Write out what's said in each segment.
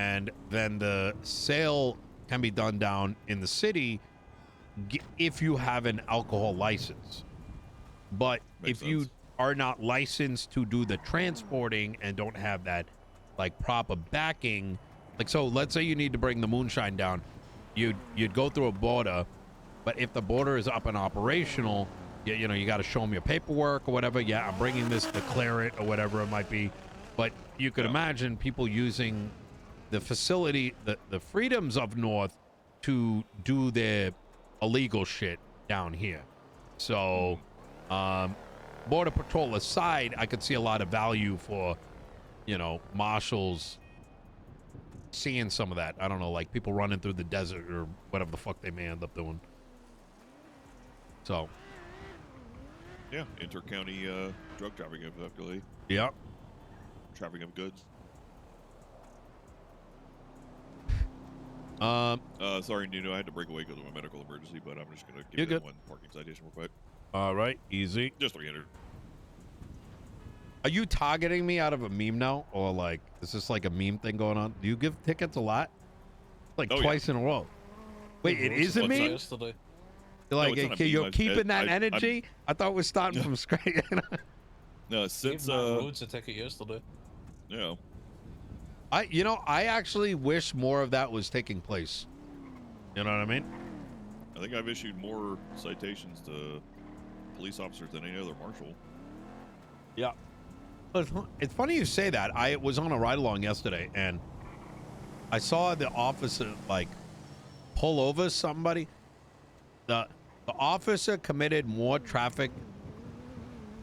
and then the sale can be done down in the city if you have an alcohol license. But Makes if you sense. are not licensed to do the transporting and don't have that like proper backing, like, so let's say you need to bring the moonshine down, you'd go through a border, but if the border is up and operational, you know, you got to show them your paperwork or whatever. Yeah, I'm bringing this, declare it or whatever it might be. But you could imagine people using the facility, the freedoms of North, to do their illegal shit down here. So border patrol aside, I could see a lot of value for, you know, marshals seeing some of that. I don't know, like people running through the desert or whatever the fuck they may end up doing. So Yeah, inter-county drug trafficking, effectively. yep. Trafficking of goods. Sorry, Nino, I had to break away because of a medical emergency, but I'm just gonna give you that one parking citation real quick. All right, easy. Just 300. Are you targeting me out of a meme now, or like is this like a meme thing going on? Do you give tickets a lot? Like twice in a row. Wait, it is a meme? Yesterday. Like, no, okay, you're keeping that energy? I thought we're starting from scratch. No, since loads a ticket yesterday. Yeah. I actually wish more of that was taking place. You know what I mean? I think I've issued more citations to police officers than any other marshal. Yeah. It's funny you say that. I was on a ride along yesterday and I saw the officer like pull over somebody. The officer committed more traffic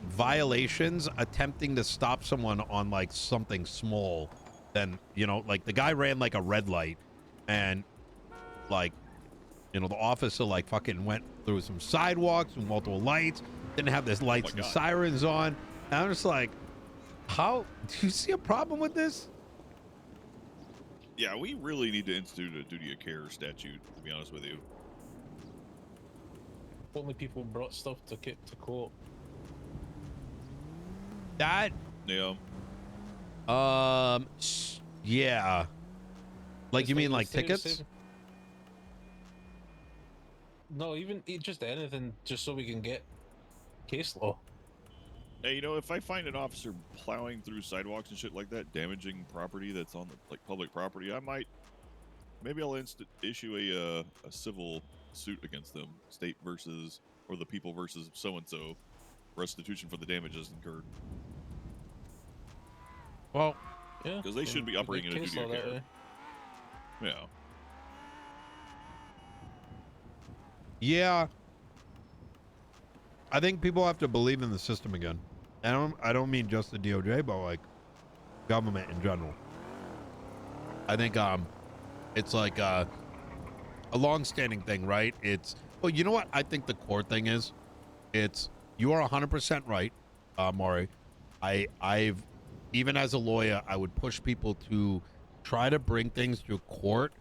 violations attempting to stop someone on like something small than, you know, like the guy ran like a red light and like, you know, the officer like fucking went through some sidewalks with multiple lights, didn't have this lights and sirens on. And I'm just like, how do you see a problem with this? Yeah, we really need to institute a duty of care statute, to be honest with you. Only people brought stuff to court. That Yeah. yeah. Like, It's you mean the like same- tickets? No, even just anything, just so we can get case law. Hey, you know, if I find an officer plowing through sidewalks and shit like that, damaging property that's on the like public property, maybe I'll issue a civil suit against them, state versus or the people versus so and so, restitution for the damages incurred. Well, yeah, because they should be operating in a duty of care. Yeah. Yeah. I think people have to believe in the system again. I don't mean just the DOJ, but like government in general. I think it's like a long-standing thing, right? It's, well, you know what I think the core thing is? It's, you are 100% right, Muray. I've even as a lawyer, I would push people to try to bring things to court,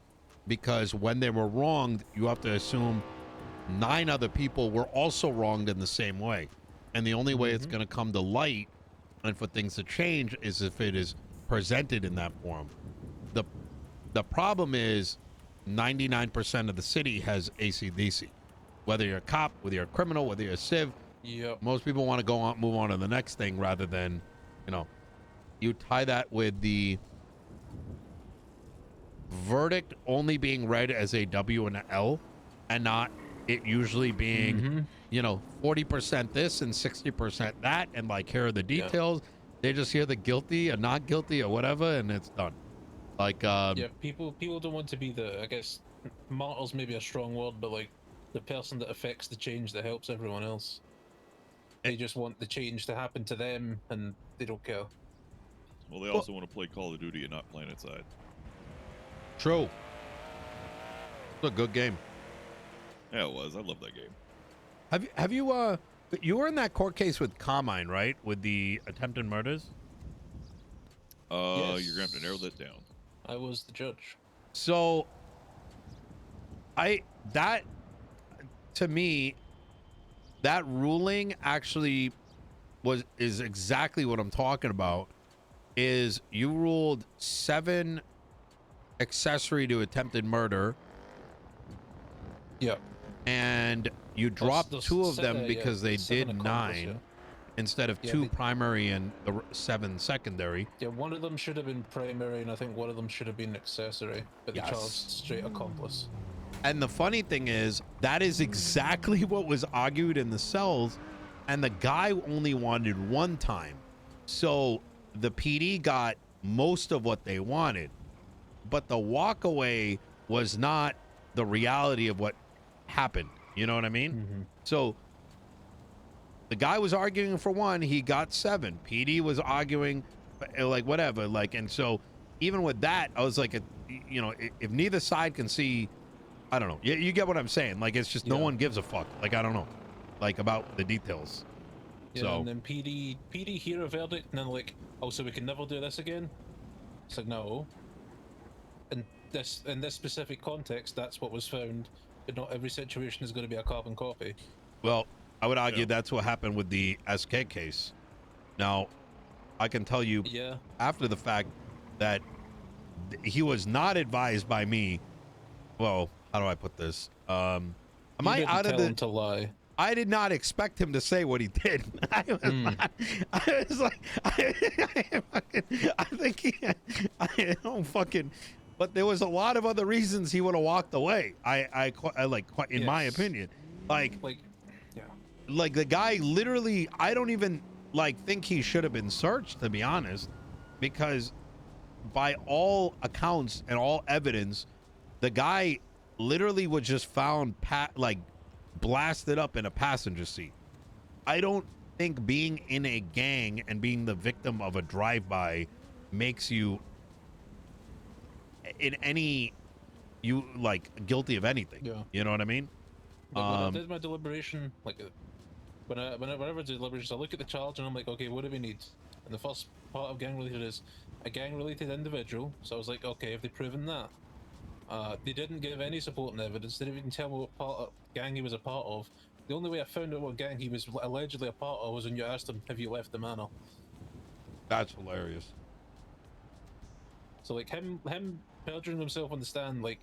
because when they were wronged, you have to assume 9 other people were also wronged in the same way. And the only way it's going to come to light and for things to change is if it is presented in that form. The problem is 99% of the city has AC/DC. Whether you're a cop, whether you're a criminal, whether you're a civ, yep. Most people want to go on, move on to the next thing rather than, you know, you tie that with the verdict only being read as a W and an L and not it usually being, you know, 40% this and 60% that, and like, here are the details. Yep. They just hear the guilty or not guilty or whatever, and it's done. Like, yeah, people don't want to be the, I guess, martyr's maybe a strong word, but like the person that affects the change that helps everyone else. They just want the change to happen to them, and they don't care. Well, they also want to play Call of Duty and not PlanetSide. True. It's a good game. Yeah, it was. I love that game. Have you you were in that court case with Carmine, right? With the attempted murders? Yes. You're gonna have to narrow that down. I was the judge. So that to me, that ruling actually is exactly what I'm talking about. Is you ruled 7 accessory to attempted murder, Yeah. and you dropped There's 2 of se- them yeah, because they there's 7 did accomplices, 9 yeah. instead of Yeah, 2 they- primary and the 7 secondary. Yeah, one of them should have been primary, and I think one of them should have been accessory, but they Yes. charged straight accomplice. And the funny thing is, that is exactly what was argued in the cells, and the guy only wanted 1 time. So the PD got most of what they wanted, but the walkaway was not the reality of what happened. You know what I mean? Mm-hmm. So the guy was arguing for 1, he got 7. PD was arguing like whatever, like, and so even with that, I was like, you know, if neither side can see, I don't know. You get what I'm saying? Like, it's just no Yeah. one gives a fuck. Like, I don't know, like about the details. Yeah, So and then PD hear a verdict, and then like, oh, so we can never do this again? It's like, no. In this specific context, that's what was found, but not every situation is going to be a carbon copy. well, I would argue Yeah. that's what happened with the SK case. Now, I can tell you Yeah. after the fact that he was not advised by me. Well, how do I put this? Am You I didn't out of tell the? him to lie. I did not expect him to say what he did. I was like, I think I don't fucking. But there was a lot of other reasons he would have walked away. I like, in my Yes. opinion, like Yeah. the guy literally, I don't even like think he should have been searched, to be honest, because by all accounts and all evidence, the guy literally was just found like blasted up in a passenger seat. I don't think being in a gang and being the victim of a drive-by makes you in any like guilty of anything. Yeah. You know what I mean? Like, when I did my deliberation, like whenever I did deliberations, I look at the charge and I'm like, okay, what do we need? And the first part of gang related is a gang related individual. So I was like, okay, have they proven that? They didn't give any supporting evidence. They didn't even tell me what part of gang he was a part of. The only way I found out what gang he was allegedly a part of was when you asked him, have you left the manor? That's hilarious. So like him perjuring himself on the stand, like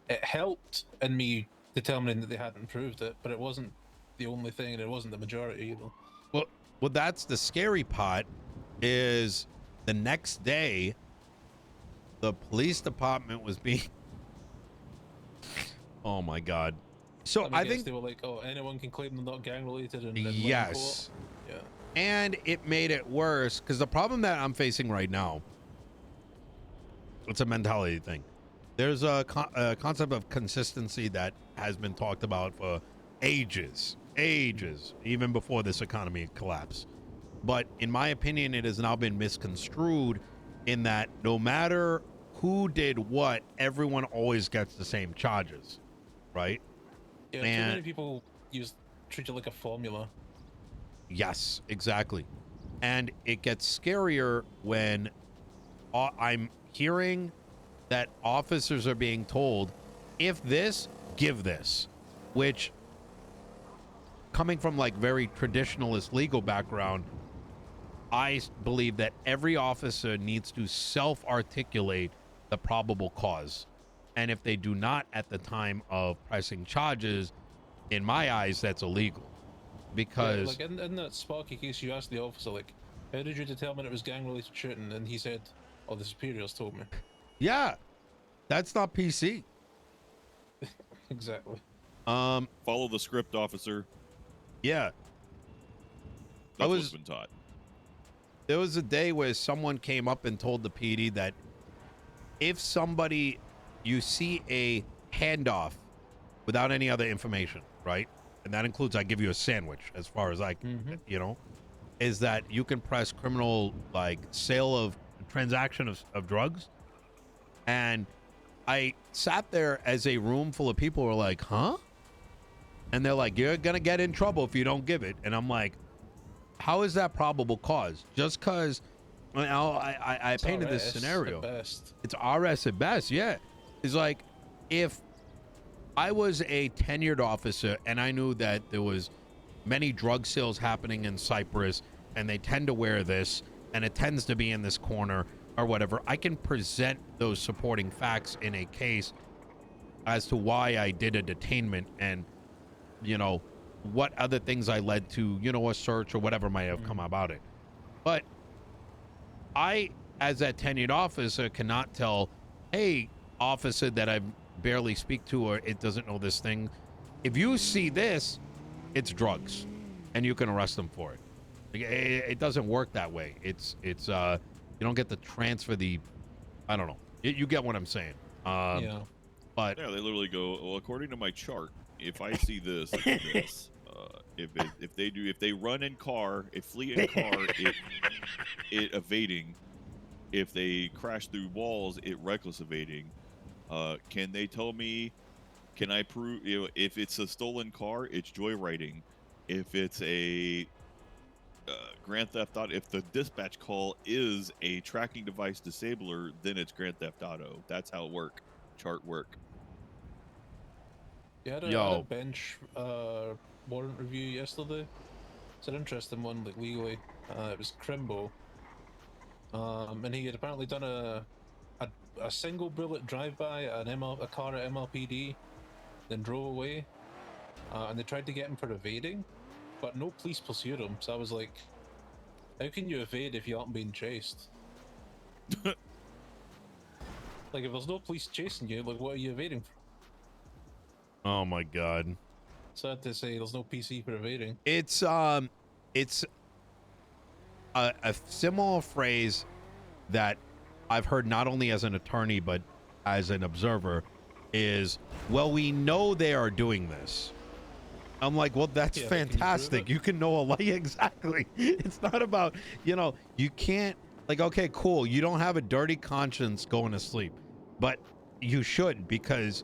it helped in me determining that they hadn't proved it, but it wasn't the only thing, and it wasn't the majority either. Well, that's the scary part. Is the next day, the police department was being. Oh my god! So I guess think they were like, oh, anyone can claim they're not gang related, and then yes, yeah. and it made it worse because the problem that I'm facing right now, it's a mentality thing. There's a concept of consistency that has been talked about for ages, even before this economy collapsed. But in my opinion, it has now been misconstrued in that no matter who did what, everyone always gets the same charges, right? Yeah, too many people treat it like a formula. Yes, exactly. And it gets scarier when I'm hearing that officers are being told, if this, give this, which, coming from like very traditionalist legal background, I believe that every officer needs to self-articulate the probable cause. And if they do not at the time of pressing charges, in my eyes, that's illegal. Because like in that Sparky case, you asked the officer, like, how did you determine it was gang-related shooting? And he said, oh, the superiors told me. yeah, that's not PC. Exactly. Follow the script, officer. Yeah. That's what's been taught. There was a day where someone came up and told the PD that if somebody, you see a handoff without any other information, right? And that includes, I give you a sandwich as far as I, you know, is that you can press criminal, like sale of transaction of drugs. And I sat there as a room full of people were like, huh? And they're like, you're going to get in trouble if you don't give it. And I'm like, how is that probable cause? Just because I painted this scenario. At best. It's RS at best, yeah. It's like if I was a tenured officer and I knew that there was many drug sales happening in Cyprus and they tend to wear this and it tends to be in this corner, or whatever, I can present those supporting facts in a case as to why I did a detainment and, you know, what other things I led to, you know, a search or whatever might have come about it. But I, as that tenured officer, cannot tell, hey, officer that I barely speak to or it doesn't know this thing, if you see this, it's drugs, and you can arrest them for it. Like, it doesn't work that way. It's you don't get to transfer the, I don't know. You get what I'm saying. Yeah. But Yeah, they literally go, well, according to my chart, if I see this, it's this. If they run in car, if flee in car, it evading. If they crash through walls, it reckless evading. Can they tell me? Can I prove? You know, if it's a stolen car, it's joyriding. If it's a Grand Theft Auto, if the dispatch call is a tracking device disabler, then it's Grand Theft Auto. That's how it work. Chart work. Yeah, I had a bench warrant review yesterday. It's an interesting one, like legally. It was Crimbo, and he had apparently done a single bullet drive-by at a car at MLPD, then drove away, and they tried to get him for evading, but no police pursued him. So I was like, how can you evade if you aren't being chased? Like, if there's no police chasing you, like, what are you evading for? oh my god, Sad to say, there's no PC for evading. it's a similar phrase that I've heard not only as an attorney but as an observer is, well, we know they are doing this. I'm like, well, that's Yeah, fantastic. You can know a lot. Exactly. It's not about, you know, you can't, like, okay, cool. You don't have a dirty conscience going to sleep, but you should, because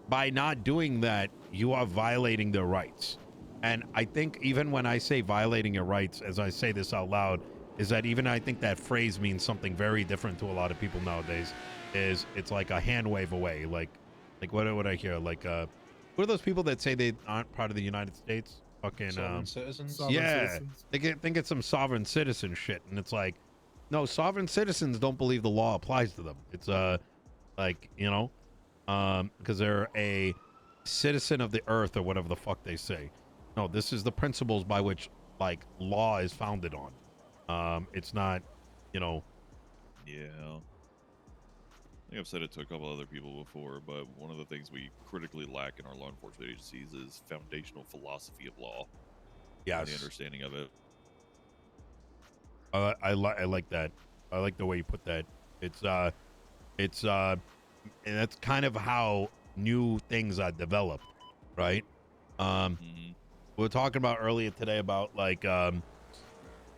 by not doing that, you are violating their rights. And I think even when I say violating your rights, as I say this out loud, is that even I think that phrase means something very different to a lot of people nowadays. Is it's like a hand wave away. Like what would I hear? Like, what are those people that say they aren't part of the United States? Fucking Sovereign citizens. Sovereign yeah, citizens. they think it's some sovereign citizen shit, and it's like, no, sovereign citizens don't believe the law applies to them. It's like, you know, because they're a citizen of the earth or whatever the fuck they say. No, this is the principles by which like law is founded on. It's not, you know. Yeah. I think I've said it to a couple other people before, but one of the things we critically lack in our law enforcement agencies is foundational philosophy of law. Yes. And the understanding of it. I like that. I like the way you put that. It's and that's kind of how new things are developed, right? We were talking about earlier today about like a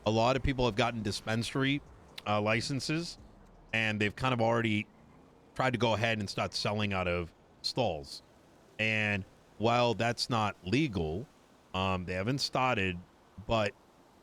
lot of people have gotten dispensary licenses, and they've kind of already tried to go ahead and start selling out of stalls. And while that's not legal, they haven't started, but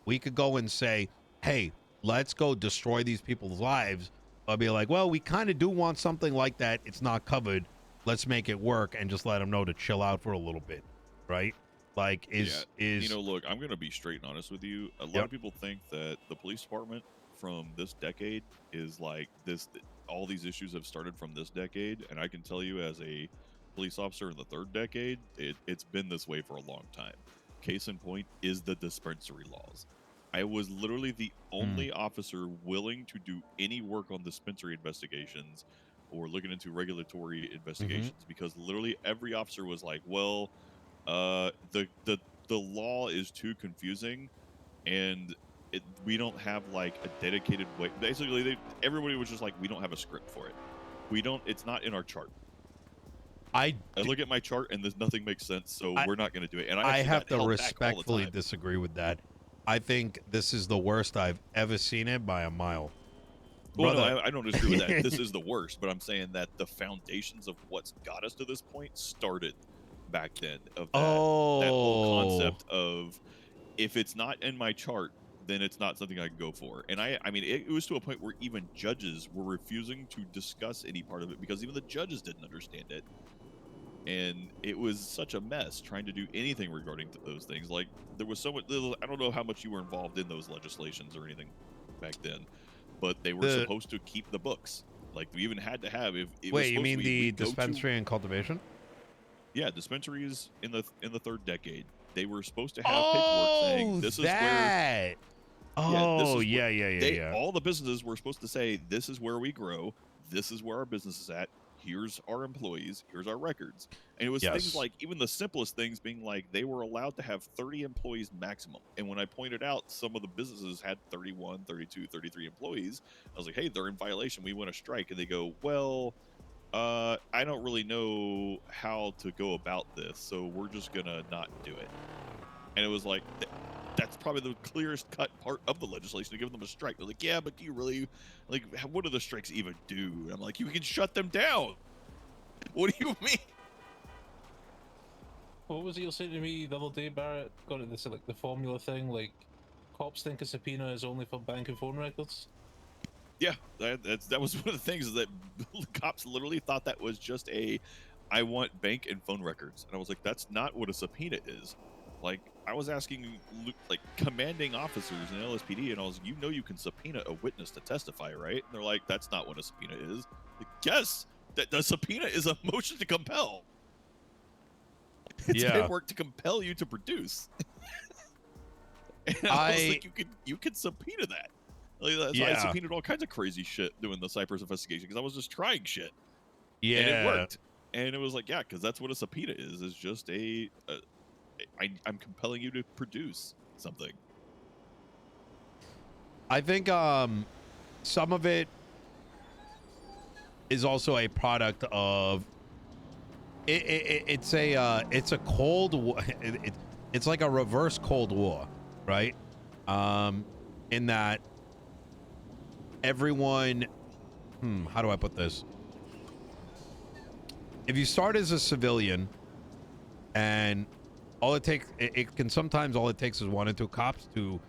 we could go and say, hey, let's go destroy these people's lives. I'll be like, well, we kind of do want something like that. It's not covered. Let's make it work and just let them know to chill out for a little bit, right? Like, is you know, look, I'm gonna be straight and honest with you. A lot of people think that the police department from this decade is like this. All these issues have started from this decade, and I can tell you, as a police officer in the third decade, it's been this way for a long time. Case in point is the dispensary laws. I was literally the only officer willing to do any work on dispensary investigations or looking into regulatory investigations because literally every officer was like, well, the law is too confusing, and we don't have like a dedicated way. Basically, everybody was just like, we don't have a script for it. We don't. It's not in our chart. I look at my chart and there's nothing makes sense, so we're not going to do it. And I have to respectfully disagree with that. I think this is the worst I've ever seen it by a mile. Well, no, I don't disagree with that. This is the worst, but I'm saying that the foundations of what's got us to this point started back then. Of that whole concept of, if it's not in my chart, then it's not something I can go for. And I mean, it was to a point where even judges were refusing to discuss any part of it because even the judges didn't understand it. And it was such a mess trying to do anything regarding those things. Like, there was so much, I don't know how much you were involved in those legislations or anything back then, but they were supposed to keep the books. Like we even had to have if it was Wait, you supposed mean to the dispensary and cultivation? Yeah, dispensaries in the third decade. They were supposed to have paperwork saying this is where. Oh, Yeah, yeah. All the businesses were supposed to say, this is where we grow. This is where our business is at. Here's our employees. Here's our records. And it was things like, even the simplest things being like, they were allowed to have 30 employees maximum. And when I pointed out some of the businesses had 31, 32, 33 employees, I was like, hey, they're in violation. We want to strike. And they go, well, I don't really know how to go about this. So we're just going to not do it. And it was like, that's probably the clearest cut part of the legislation to give them a strike. They're like, yeah, but do you really, like, what do the strikes even do? And I'm like, you can shut them down. What do you mean? What was it you were saying to me the other day, Barrett? Got it, this like the formula thing, like cops think a subpoena is only for bank and phone records? Yeah, that was one of the things, is that cops literally thought that was just I want bank and phone records. And I was like, that's not what a subpoena is. Like, I was asking, like, commanding officers in LSPD, and I was like, you can subpoena a witness to testify, right? And they're like, that's not what a subpoena is. Like, yes, that the subpoena is a motion to compel. It's paperwork to compel you to produce. And I was like, you could subpoena that. Like, that's why I subpoenaed all kinds of crazy shit doing the Cypress investigation, because I was just trying shit. Yeah. And it worked. And it was like, yeah, because that's what a subpoena is just I'm compelling you to produce something. I think some of it is also a product of it's a cold war. It's like a reverse Cold War, right? In that everyone, how do I put this? If you start as a civilian and all it takes, it can sometimes all it takes is one or two cops to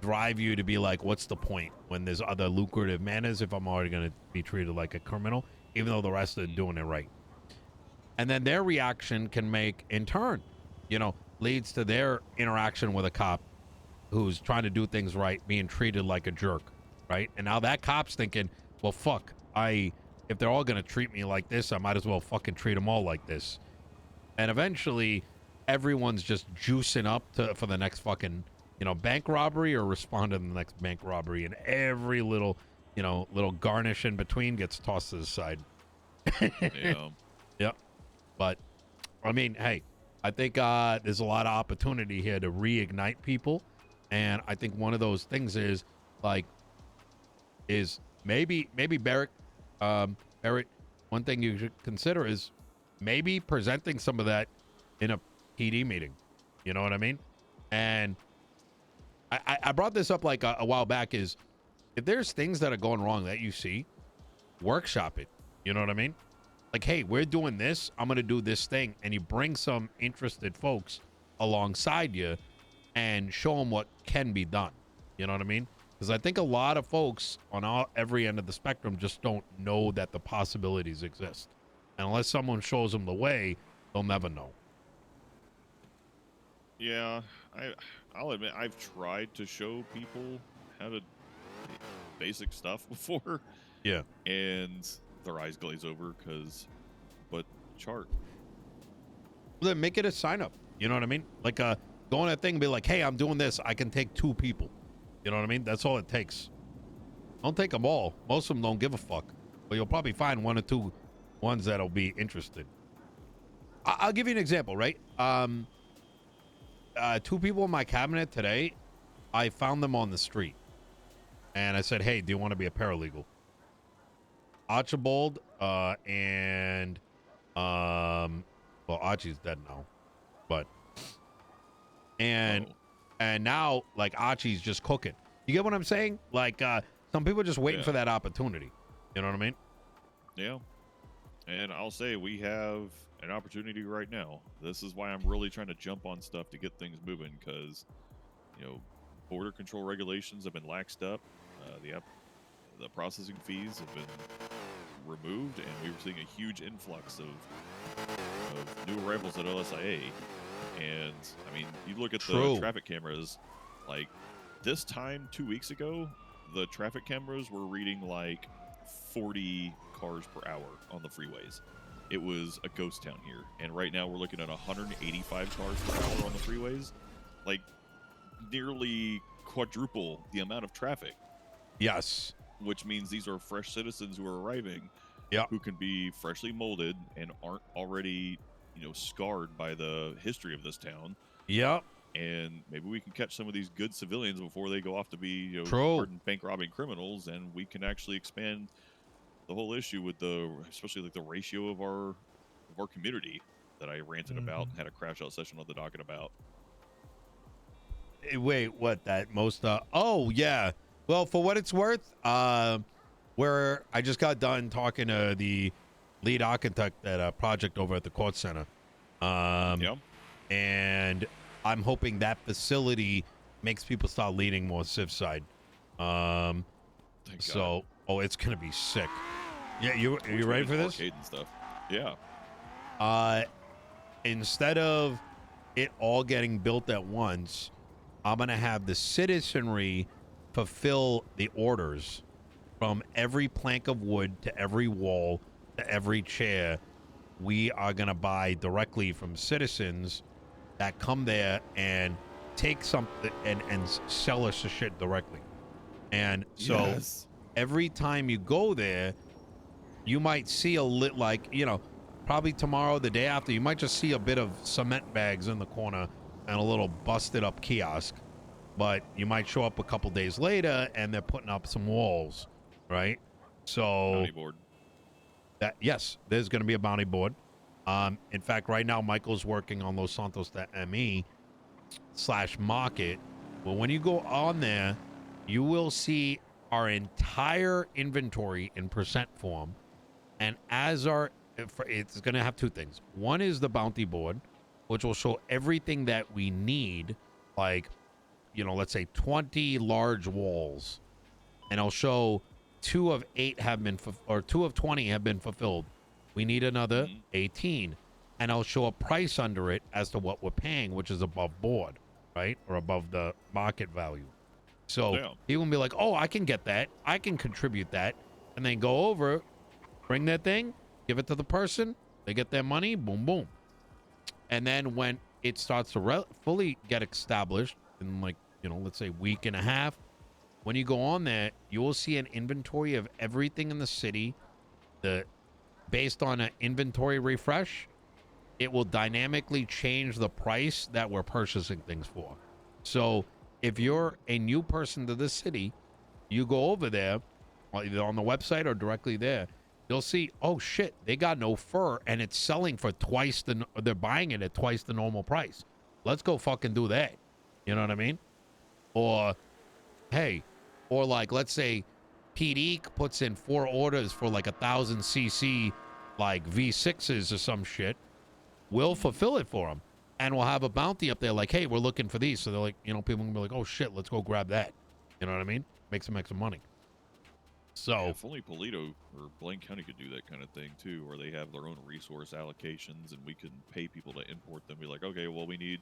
drive you to be like, what's the point when there's other lucrative manners if I'm already going to be treated like a criminal, even though the rest are doing it right. And then their reaction can make, in turn, leads to their interaction with a cop who's trying to do things right, being treated like a jerk, right? And now that cop's thinking, well, fuck, if they're all going to treat me like this, I might as well fucking treat them all like this. And eventually everyone's just juicing up for the next fucking, bank robbery or respond to the next bank robbery, and every little garnish in between gets tossed to the side. Yeah. Yep. But I mean, hey, I think there's a lot of opportunity here to reignite people, and I think one of those things is maybe Barrett, one thing you should consider is maybe presenting some of that in a PD meeting. You know what I mean? And I brought this up like a while back, is if there's things that are going wrong that you see, workshop it. You know what I mean? Like, hey, we're doing this. I'm going to do this thing. And you bring some interested folks alongside you and show them what can be done. You know what I mean? Because I think a lot of folks on every end of the spectrum just don't know that the possibilities exist. And unless someone shows them the way, they'll never know. Yeah, I'll admit, I've tried to show people how to basic stuff before. Yeah. And their eyes glaze over but chart. Well, then make it a sign up. You know what I mean? Like, go on that thing and be like, hey, I'm doing this. I can take 2 people. You know what I mean? That's all it takes. Don't take them all. Most of them don't give a fuck. But you'll probably find 1 or 2 ones that'll be interested. I'll give you an example, right? 2 people in my cabinet today, I found them on the street. And I said, hey, do you want to be a paralegal? Archibald and well, Archie's dead now, but and now like Archie's just cooking. You get what I'm saying? Like some people are just waiting for that opportunity. You know what I mean? Yeah. And I'll say we have an opportunity right now. This is why I'm really trying to jump on stuff to get things moving, because border control regulations have been laxed up. The processing fees have been removed, and we were seeing a huge influx of new arrivals at LSIA. And I mean, you look at the traffic cameras, like this time 2 weeks ago, the traffic cameras were reading like 40 cars per hour on the freeways. It was a ghost town here, and right now we're looking at 185 cars per hour on the freeways, like nearly quadruple the amount of traffic. Yes. Which means these are fresh citizens who are arriving, Yeah. who can be freshly molded and aren't already, scarred by the history of this town. Yep. And maybe we can catch some of these good civilians before they go off to be, True. hardened bank robbing criminals, and we can actually expand the whole issue with especially like the ratio of our community that I ranted about and had a crash out session on the docket about. Wait, what? That most? Oh yeah. Well, for what it's worth, where I just got done talking to the lead architect at a project over at the court center. Yeah. And I'm hoping that facility makes people start leaning more civ side. Thank God. Oh, it's gonna be sick. Yeah, you ready for this? Arcade and stuff. Yeah. Instead of it all getting built at once, I'm gonna have the citizenry fulfill the orders from every plank of wood to every wall to every chair. We are gonna buy directly from citizens that come there and take something and sell us the shit directly. And so Yes. every time you go there, you might see probably tomorrow, the day after, you might just see a bit of cement bags in the corner and a little busted up kiosk. But you might show up a couple days later and they're putting up some walls, right? So Bounty board. yes, there's going to be a bounty board. In fact, right now, Michael's working on Los Santos.me/market. Well, when you go on there, you will see our entire inventory in percent form. And it's going to have two things. One is the bounty board, which will show everything that we need, like, let's say 20 large walls. And I'll show 2 of 8 have been, or 2 of 20 have been fulfilled. We need another 18. And I'll show a price under it as to what we're paying, which is above board, right? Or above the market value. So people will be like, oh, I can get that. I can contribute that. And then go over, bring that thing, give it to the person. They get their money, boom, boom. And then when it starts to fully get established in let's say week and a half, when you go on there, you will see an inventory of everything in the city. Based on an inventory refresh, it will dynamically change the price that we're purchasing things for. So if you're a new person to the city, you go over there, either on the website or directly there, you'll see, oh shit, they got no fur and it's selling for they're buying it at twice the normal price. Let's go fucking do that. You know what I mean? Or, let's say PD puts in 4 orders for like 1,000 cc like V6s or some shit. We'll fulfill it for them. And we'll have a bounty up there like, hey, we're looking for these. So they're like, people can be like, oh shit, let's go grab that. You know what I mean? Make some extra money. So if only Polito or Blaine County could do that kind of thing too, where they have their own resource allocations and we can pay people to import them. Be like, okay, well, we need,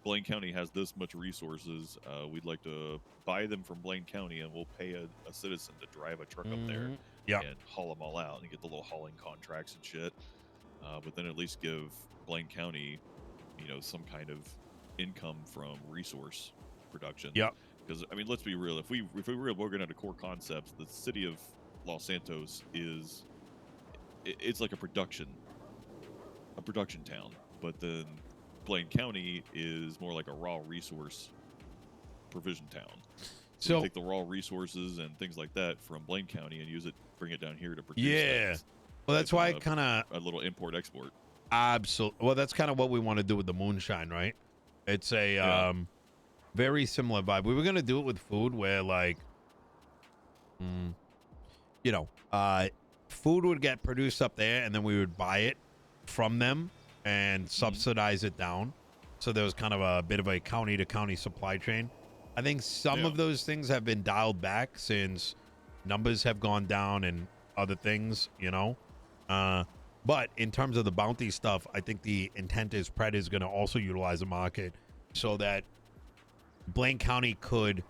Blaine County has this much resources. We'd like to buy them from Blaine County, and we'll pay a citizen to drive a truck up there and haul them all out and get the little hauling contracts and shit. But then at least give Blaine County, some kind of income from resource production. Yeah. Because let's be real. If we're looking at a core concepts, the city of Los Santos it's like a production town. But then Blaine County is more like a raw resource provision town. So we take the raw resources and things like that from Blaine County and bring it down here to produce. Yeah. Things. Well, that's why a little import-export. Absolutely. Well, that's kind of what we want to do with the moonshine, right? It's a very similar vibe. We were going to do it with food where food would get produced up there and then we would buy it from them and subsidize it down. So there was kind of a bit of a county to county supply chain. I think some of those things have been dialed back since numbers have gone down and other things, but in terms of the bounty stuff, I think the intent is Pred is going to also utilize the market so that Blaine County could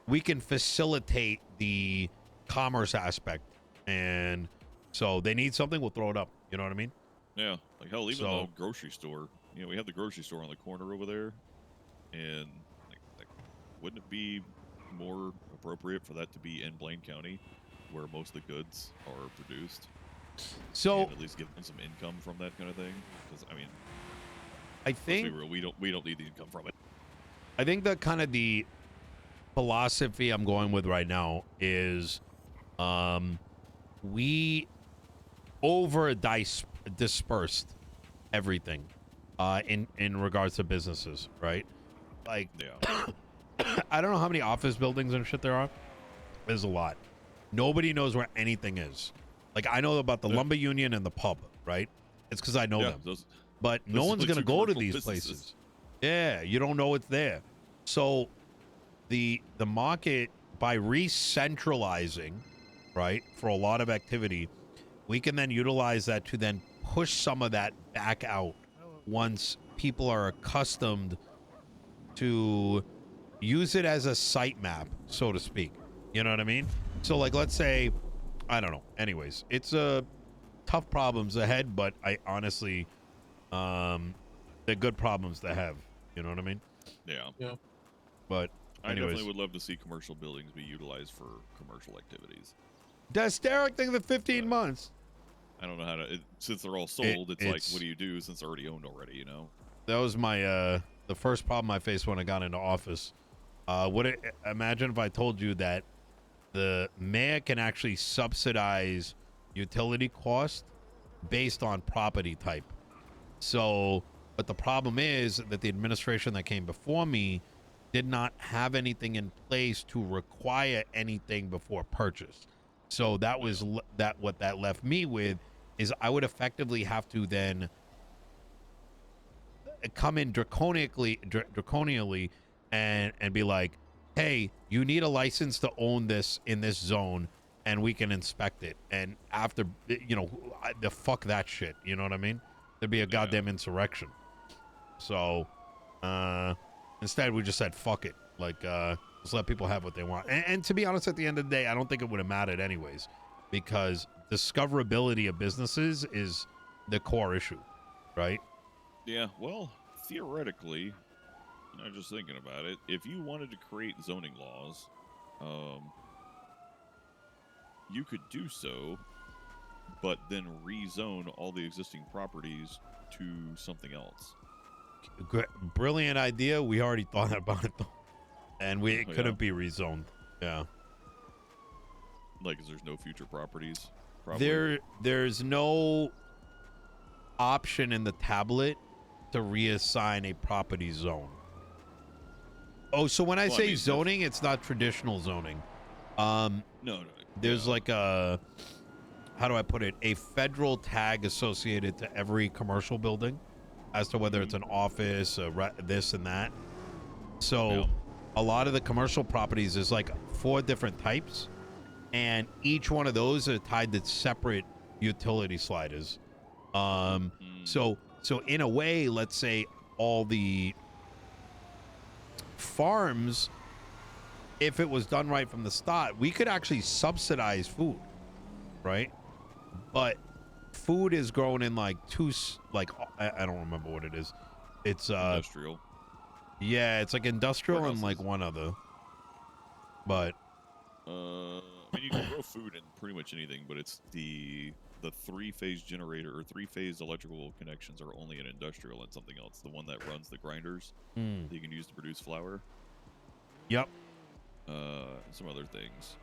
we can facilitate the commerce aspect, and so they need something, we'll throw it up. You know what I mean? Yeah, like hell, even So- the grocery store. You know, we have the grocery store on the corner over there, and like, wouldn't it be more appropriate for that to be in Blaine County, where most of the goods are produced, So and at least give them some income from that kind of thing? Because I mean, I let's be think real, we don't need the income from it. I think that kind of the philosophy I'm going with right now is we over dispersed everything in regards to businesses, right? Like Yeah, I don't know how many office buildings and shit there are. There's a lot. Nobody knows where anything is. Like I know about the Yeah. lumber union and the pub, right? It's because I know yeah, them. those But no those are one's the gonna two go to commercial these businesses. places. Yeah, you don't know it's there. So the market, by re-centralizing, right, for a lot of activity, we can then utilize that to then push some of that back out once people are accustomed to use it as a site map, so to speak. You know what I mean? So like let's say, I don't know. Anyways, it's tough problems ahead, but I honestly they're good problems to have. You know what I mean? Yeah, Yeah. But I anyways, definitely would love to see commercial buildings be utilized for commercial activities. that's Derek thing. The 15 months. I don't know how to. Since they're all sold, it's like, it's- what do you do since they're already owned already? You know? That was my the first problem I faced when I got into office. Imagine if I told you that the mayor can actually subsidize utility cost based on property type. So, but the problem is that the administration that came before me did not have anything in place to require anything before purchase. So that was that what that left me with is I would effectively have to then come in draconially and be like, hey, you need a license to own this in this zone and we can inspect it. And after, you know, the fuck that shit, you know what I mean? There'd be a goddamn insurrection. So instead we just said fuck it, like just let people have what they want. And to be honest, at the end of the day, I don't think it would have mattered anyways, because discoverability of businesses is the core issue, right? Yeah. Well, theoretically, I was just thinking about it. If you wanted to create zoning laws, you could do so, but then rezone all the existing properties to something else. Brilliant idea. We already thought about it though, and it Oh, couldn't yeah. be rezoned. Yeah, Like, 'cause there's no future properties. Probably. there's no option in the tablet to reassign a property zone. Oh, so when I Well, I say mean, zoning, it's not traditional zoning. No. There's yeah. like a, how do I put it, a federal tag associated to every commercial building as to whether it's an office, this and that. So Yeah. a lot of the commercial properties is like 4 different types, and each one of those are tied to separate utility sliders. So in a way, let's say all the farms, if it was done right from the start, we could actually subsidize food, right? But food is grown in like I don't remember what it is. It's Industrial. yeah, it's like industrial and like Warehouses. one other. But I mean, you can grow food in pretty much anything, but it's the 3-phase generator or 3-phase electrical connections are only in industrial and something else. The one that runs the grinders that you can use to produce flour. Yep. Some other things,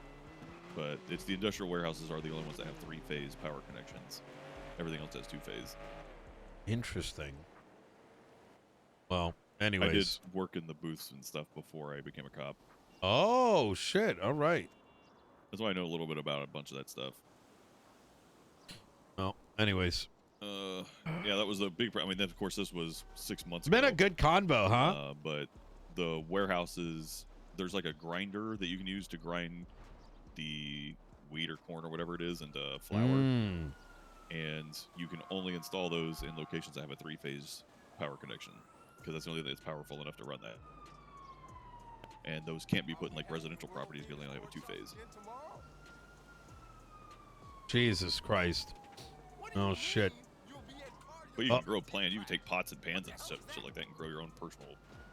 but it's the industrial warehouses are the only ones that have 3-phase power connections. Everything else has 2-phase. Interesting. Well, I did anyways. work in the booths and stuff before I became a cop. Oh shit! All right. That's why I know a little bit about a bunch of that stuff. Well, anyways. Yeah, that was the big problem. I mean, of course, this was 6 months It's been ago. a good convo, huh? But the warehouses, there's like a grinder that you can use to grind the wheat or corn or whatever it is into flour. And you can only install those in locations that have a 3-phase power connection, because that's the only thing that's powerful enough to run that. and those can't be put in like residential properties because they only have a 2-phase. Jesus Christ. Oh shit. But you can grow plants. You can take pots and pans and shit like that and grow your own personal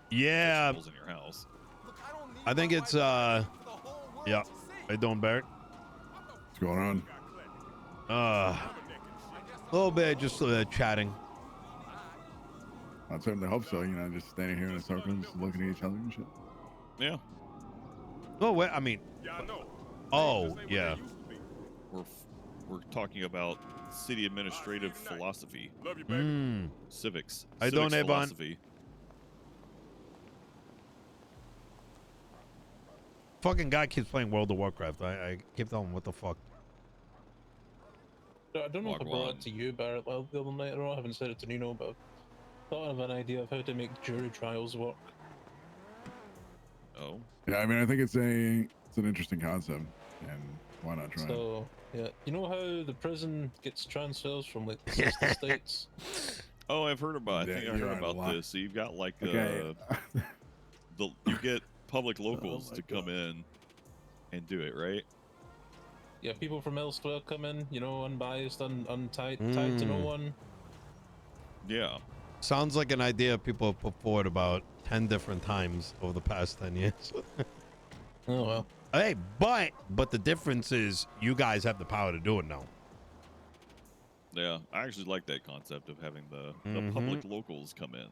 Yeah. vegetables in your house. I think it's yeah. How you doing, Barrett? What's going on? A little bit, just chatting. I certainly hope so. You know, just standing here in a circle, just looking at each other and shit. Yeah. Oh, wait, I mean, oh, yeah. We're talking about city administrative philosophy. Love you, baby. Civics. I don't have on. Philosophy. Fucking guy keeps playing World of Warcraft. I keep telling him, what the fuck? I don't know if I brought it to you, Barrett, the other night or not. I haven't said it to Nino, but I thought of an idea of how to make jury trials work. Oh. Yeah, I mean, I think it's an interesting concept, and why not try it? So, yeah, you know how the prison gets transfers from like 60 states? Oh, I've heard about. I think I heard about this. So you've got like you get public locals to come in and do it, right? Yeah, people from elsewhere come in, you know, unbiased, untied, tied to no one. Yeah. Sounds like an idea people have put forward about 10 different times over the past 10 years. Oh, well. Hey, but the difference is you guys have the power to do it now. Yeah, I actually like that concept of having the public locals come in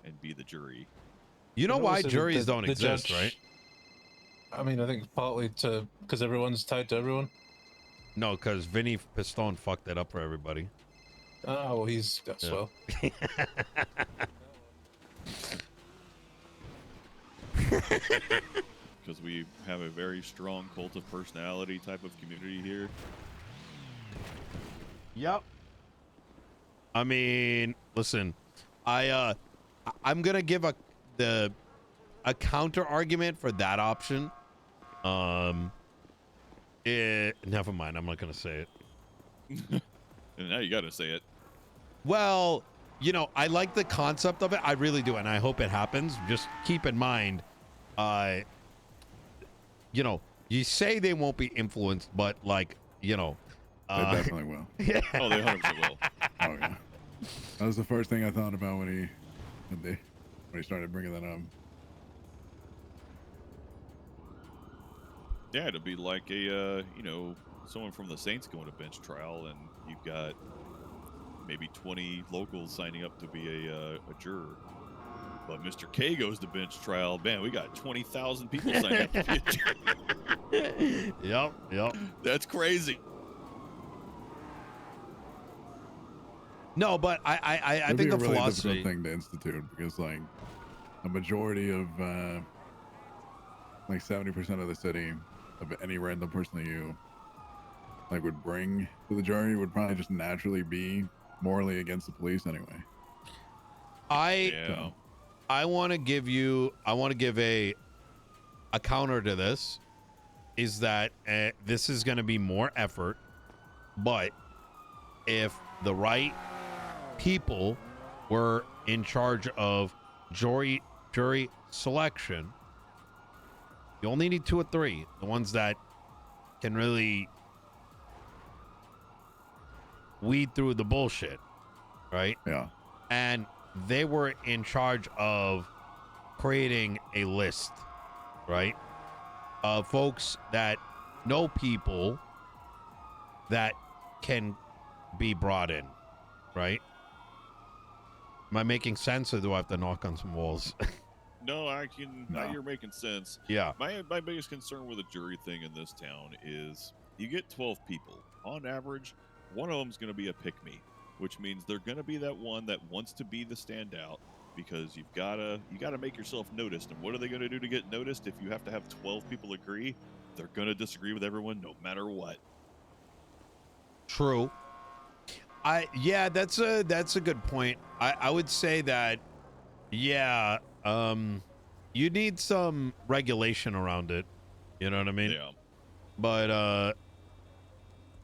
and be the jury. You know why juries don't exist, judge, right? I mean, I think partly because everyone's tied to everyone. No, because Vinny Pistone fucked that up for everybody. Ah, well, he's well. Because we have a very strong cult of personality type of community here. Yep. I mean, listen, I'm gonna give a counter argument for that option. Never mind. I'm not gonna say it. And now you got to say it. Well, you know, I like the concept of it. I really do, and I hope it happens. Just keep in mind, you know, you say they won't be influenced, but like, you know, They definitely will. Yeah. Oh, they 100% will. Oh yeah. That was the first thing I thought about when he started bringing that up. Yeah, it'd be like a, you know, someone from the Saints going to bench trial, and you've got maybe 20 locals signing up to be a juror. But Mr. K goes to bench trial. Man, we got 20,000 people signing up to be a juror. Yep. That's crazy. No, but I think the really philosophy difficult thing to institute, because like a majority of like 70% of the city of any random person that you like would bring to the jury would probably just naturally be morally against the police anyway. Yeah. I want to give a counter to this, is that this is going to be more effort, but if the right people were in charge of jury selection, you only need 2 or 3, the ones that can really weed through the bullshit, right? Yeah. And they were in charge of creating a list, right, of folks that know people that can be brought in, right? Am I making sense, or do I have to knock on some walls? No, I can. No. Now you're making sense. Yeah. My biggest concern with a jury thing in this town is you get 12 people. On average, one of them's going to be a pick-me, which means they're going to be that one that wants to be the standout, because you gotta make yourself noticed. And what are they going to do to get noticed? If you have to have 12 people agree, they're going to disagree with everyone no matter what. True. Yeah, that's a good point. I would say that, yeah, you need some regulation around it. You know what I mean? Yeah. But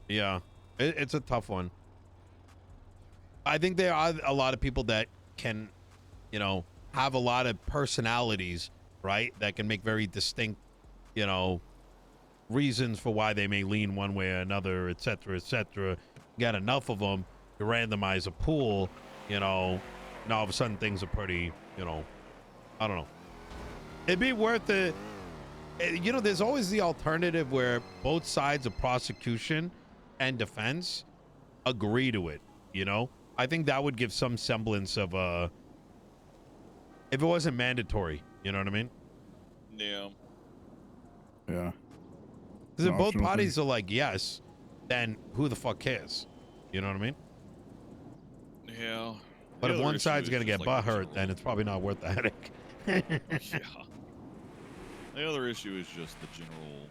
yeah, it's a tough one. I think there are a lot of people that can, you know, have a lot of personalities right? That can make very distinct, you know, reasons for why they may lean one way or another, et cetera, et cetera. Got enough of them to randomize a pool, you know, and all of a sudden things are pretty, you know, I don't know. It'd be worth it. You know, there's always the alternative where both sides of prosecution and defense agree to it, you know? I think that would give some semblance of if it wasn't mandatory, you know what I mean? Yeah. Yeah. Because if An both optional parties are like yes, then who the fuck cares? You know what I mean? Yeah. But The if other one issue side's is gonna just, get like, the butthurt, then general- it's probably not worth the headache. Yeah. The other issue is just the general.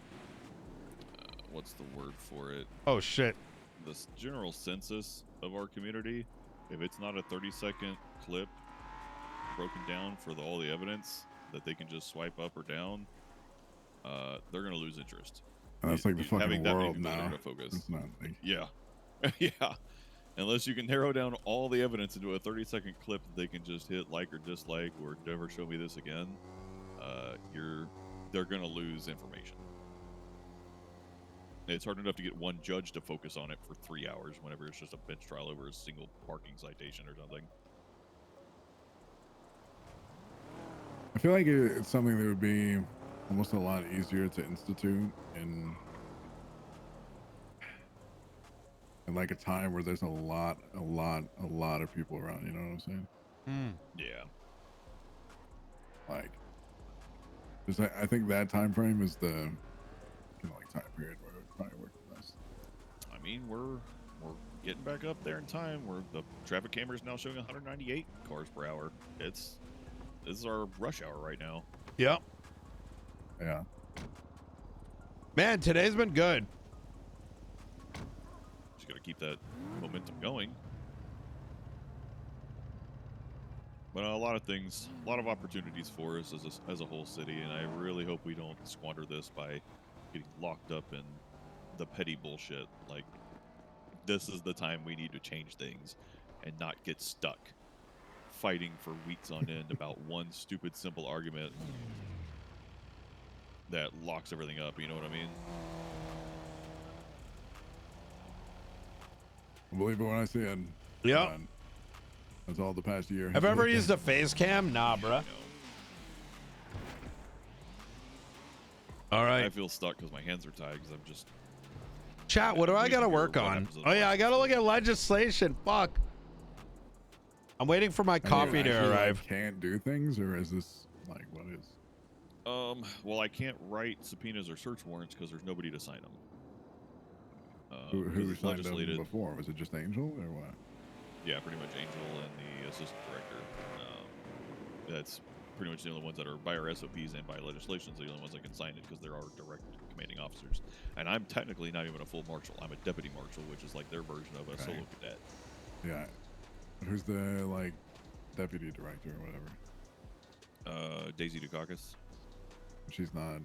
What's the word for it? Oh shit. This general census of our community. If it's not a 30-second clip broken down for all the evidence that they can just swipe up or down, they're gonna lose interest. And that's like the Having fucking that many world people, they're now. gonna focus. It's not like, Yeah. Yeah. Unless you can narrow down all the evidence into a 30-second clip that they can just hit like or dislike or never show me this again, they're going to lose information. It's hard enough to get one judge to focus on it for 3 hours whenever it's just a bench trial over a single parking citation or something. I feel like it's something that would be almost a lot easier to institute in like a time where there's a lot of people around. You know what I'm saying? Yeah. Like, just I think that time frame is the like time period where it would probably work the best. I mean, we're getting back up there in time where the traffic camera is now showing 198 cars per hour. This is our rush hour right now. Yep. Yeah. Man, today's been good. Just got to keep that momentum going. But a lot of things, a lot of opportunities for us as a whole city, and I really hope we don't squander this by getting locked up in the petty bullshit. Like, this is the time we need to change things and not get stuck fighting for weeks on end about one stupid, simple argument that locks everything up. You know what I mean? I believe it when I see it. Yep. That's all the past year. Have you ever used a face cam? Nah, bruh. All I right. feel stuck because my hands are tied because I'm just. Chat, what do I gotta work on? Oh yeah, I gotta look at legislation. Fuck. I'm waiting for my coffee to arrive. Can't do things, or is this like what is? Well, I can't write subpoenas or search warrants because there's nobody to sign them. Who it's signed them legislated. before? Was it just Angel or what? Yeah, pretty much Angel and the assistant director. That's pretty much the only ones that are by our SOPs and by legislations. The only ones that can sign it because they're our direct commanding officers. And I'm technically not even a full marshal. I'm a deputy marshal, which is like their version of a solo cadet. Yeah. Who's the like deputy director or whatever? Daisy Dukakis. She's not.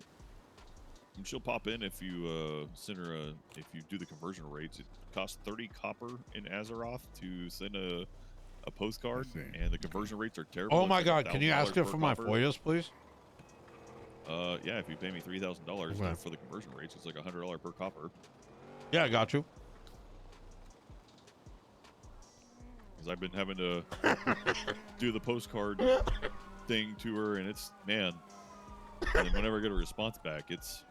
And she'll pop in if you send her if you do the conversion rates. It costs 30 copper in Azeroth to send a postcard, and the conversion rates are terrible. Oh my It's god, like can you ask her $1,000 for per my copper. FOIAs, please? Yeah, if you pay me $3,000 Okay. for the conversion rates, it's like $100 per copper. Yeah, I got you. Because I've been having to do the postcard thing to her, and it's man. And then whenever I get a response back, it's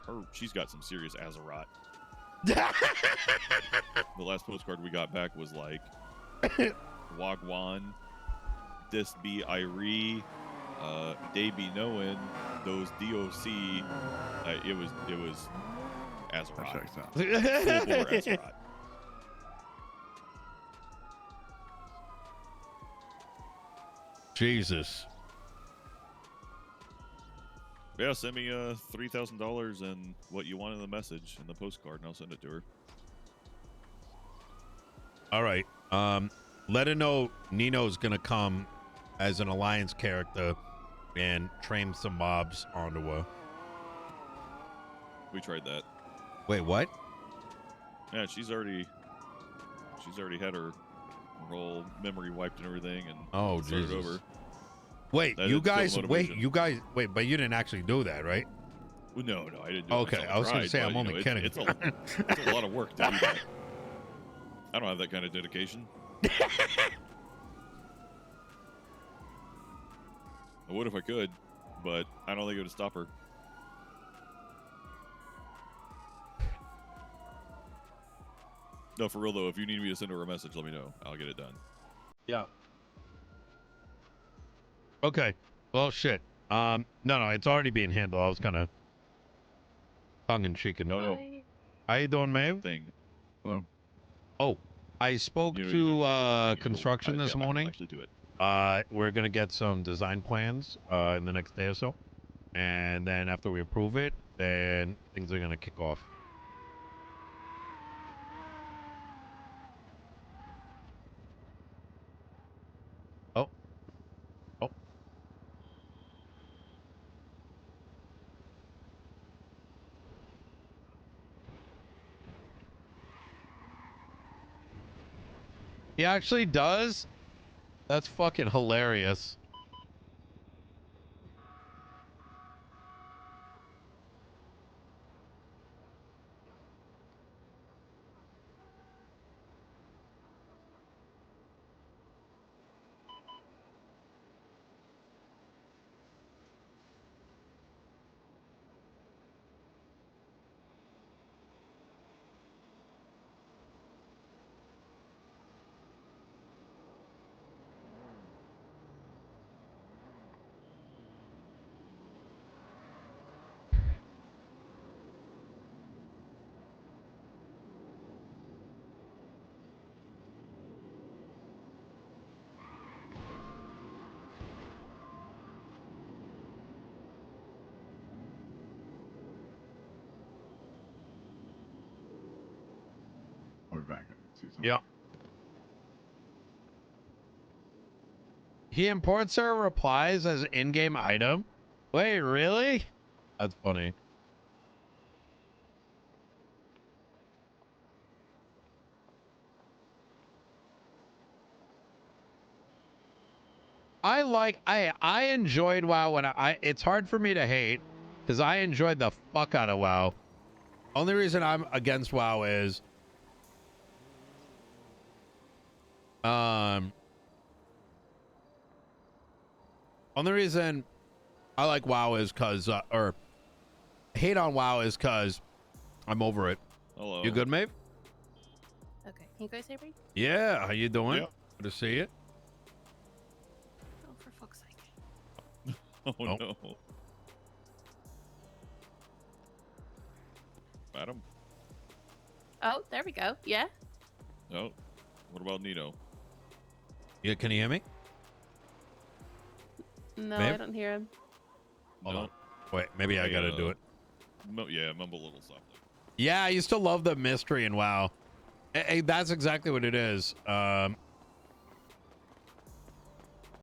her. She's got some serious Azeroth. The last postcard we got back was like Wagwan, Dis be Irie, They be knowing those DOC. It was That Azeroth. checks out. Full bore Azeroth. Jesus. Yeah, send me $3,000 and what you want in the message in the postcard, and I'll send it to her. All right. Let her know Nino's gonna come as an alliance character and train some mobs onto her. We tried that. Wait, what? Yeah, she's already had her whole memory wiped and everything, and Oh, started Jesus. over. Wait, That's you still guys, motivation. wait, but you didn't actually do that, right? Well, no, I didn't do it Okay, myself. I was gonna tried, say, but, I'm you only know, kidding. It's a lot of work to do that. I don't have that kind of dedication. I would if I could, but I don't think it would stop her. No, for real though, if you need me to send her a message, let me know. I'll get it done. Yeah. Okay. Well, shit. No, it's already being handled. I was kind of tongue in cheek. No. How you doing, Maeve? Thing. Hello. Oh, I spoke You know, to you construction know, this I can morning. actually do it. We're gonna get some design plans in the next day or so, and then after we approve it, then things are gonna kick off. Oh. Oh. He actually does? That's fucking hilarious. I'll be back. See something. Yeah. He imports her replies as in-game item? Wait, really? That's funny. I enjoyed WoW when it's hard for me to hate because I enjoyed the fuck out of WoW. Only reason I'm against WoW is only reason I like WoW is cause or hate on WoW is cause I'm over it. Hello. You good, Maeve? Okay, can you guys hear me? Yeah, how you doing? Yeah. Good to see you. Oh, for fuck's sake. Oh, Oh. no. Madam? Oh, there we go. Yeah? No. What about Nino? Yeah, can you hear me? No, Babe? I don't hear him. Hold No. on. Wait, maybe I gotta do it. Yeah, mumble a little softly. Yeah, I used to love the mystery in WoW. That's exactly what it is.